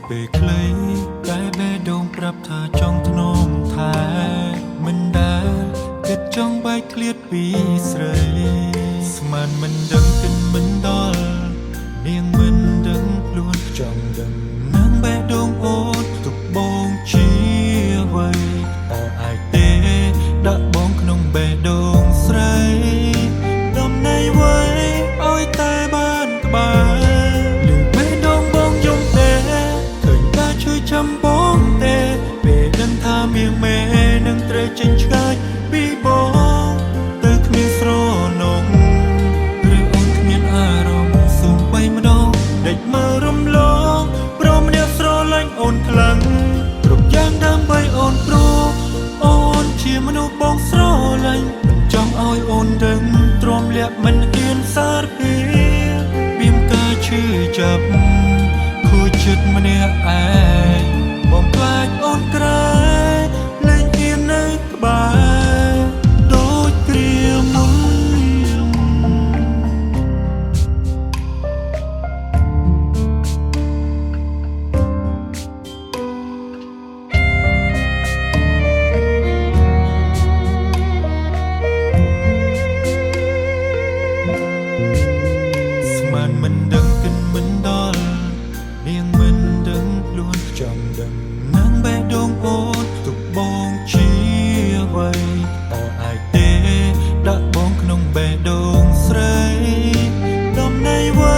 ពេលខ្លីតែបេះដូងប្រាប់ថាចង់ធ្នមថែមិនដែលគិតចង់បែកឃ្លាតពីស្រីស្មានមិនដឹងគិនមិនដល់នាងមិនដឹងខ្លួនចង់ដឹងនឹងបេះដូងអូនទុកបងជាអ្វីអរអាចទេដាក់បងក្នុងបេះដូងស្រីដំណៃໄว้ឲ្យតែបានក្បែរឬបេះដូងបងយំទេឃើញតែជួយចាំបងទេពេលដឹងថាមៀងមេនឹងត្រូវចេញឆ្ងាយពីបងទៅគ្មានស្រនងឬអូនគ្មានអារម្មណ៍សូម្បីម្ដងដេកមើលរំលងព្រមអ្នកស្រឡាញ់អូនខ្លាំងគ្រប់យ៉ាងដើម្បីអូនព្រោះអូនជាមនុស្សបងស្រឡាញ់មិនចង់ឲ្យអូនដឹងទ្រាំលាក់មិនហ៊ានសារពីមានការឈឺចាប់ខូចចិត្តម្នាក់ឯងបំផ្លាញអូនក្រែលែងហ៊ាននៅក្បែរដូចគ្រាមុនស្មានមិនដឹងគិនមិនដល់នាងមិនដឹងខ្លួនចង់ដឹងនឹងបេះដូងអូនទុកបងជាអ្វីអរអាចទេដាក់បងក្នុងបេះដូងស្រីដំណៃໄว้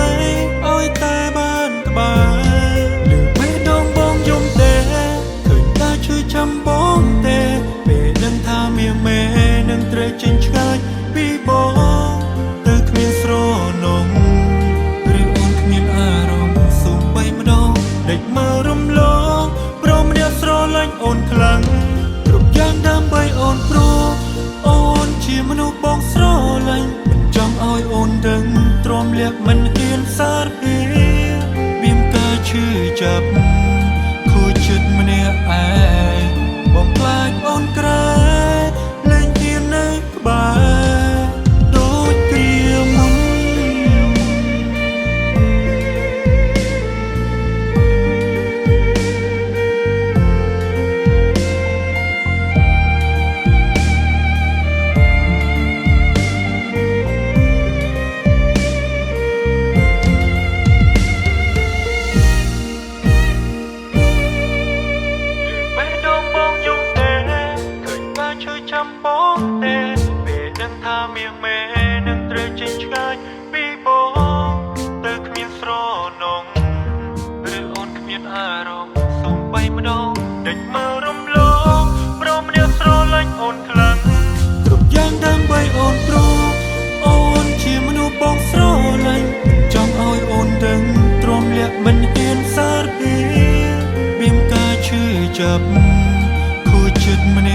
ឲ្យតែបានក្បែរឬបេះដូងបងយំទេឃើញតែជួយចាំបងទេពេលដឹងថាមៀងមេនឹងត្រូវចេញឆ្ងាយពីបងទៅគ្មានស្រនងឬអូនគ្មានអារម្មណ៍សូម្បីម្ដងដេកមើលរំលងព្រមអ្នកស្រឡាញ់អូនខ្លាំងគ្រប់យ៉ាងដើម្បីអូនព្រោះអូនជាមនុស្សបងស្រឡាញ់មិនចង់ឲ្យអូនដឹងទ្រាំលាក់មិនហ៊ានសារពីមានការឈឺចាប់ខូចចិត្តម្នាក់ឯងបំផ្លាញអូនក្រែលែងហ៊ាននៅក្បែរដូចគ្រាមុនបេះដូងបងយំទេឃើញតែជួយចាំបងទេពេលដឹងថាមៀងមេនឹងត្រូវចេញឆ្ងាយពីបងទៅគ្មានស្រនងឬអូនគ្មានអារម្មណ៍សូម្បីម្ដងដេកមើលរំលងព្រមអ្នកស្រឡាញ់អូនខ្លាំងគ្រប់យ៉ាងដើម្បីអូនព្រោះអូនជាមនុស្សបងស្រឡាញ់មិនចង់ឲ្យអូនដឹងទ្រាំលាក់មិនហ៊ានសារពីមានការឈឺចាប់ខូចចិត្តម្នាក់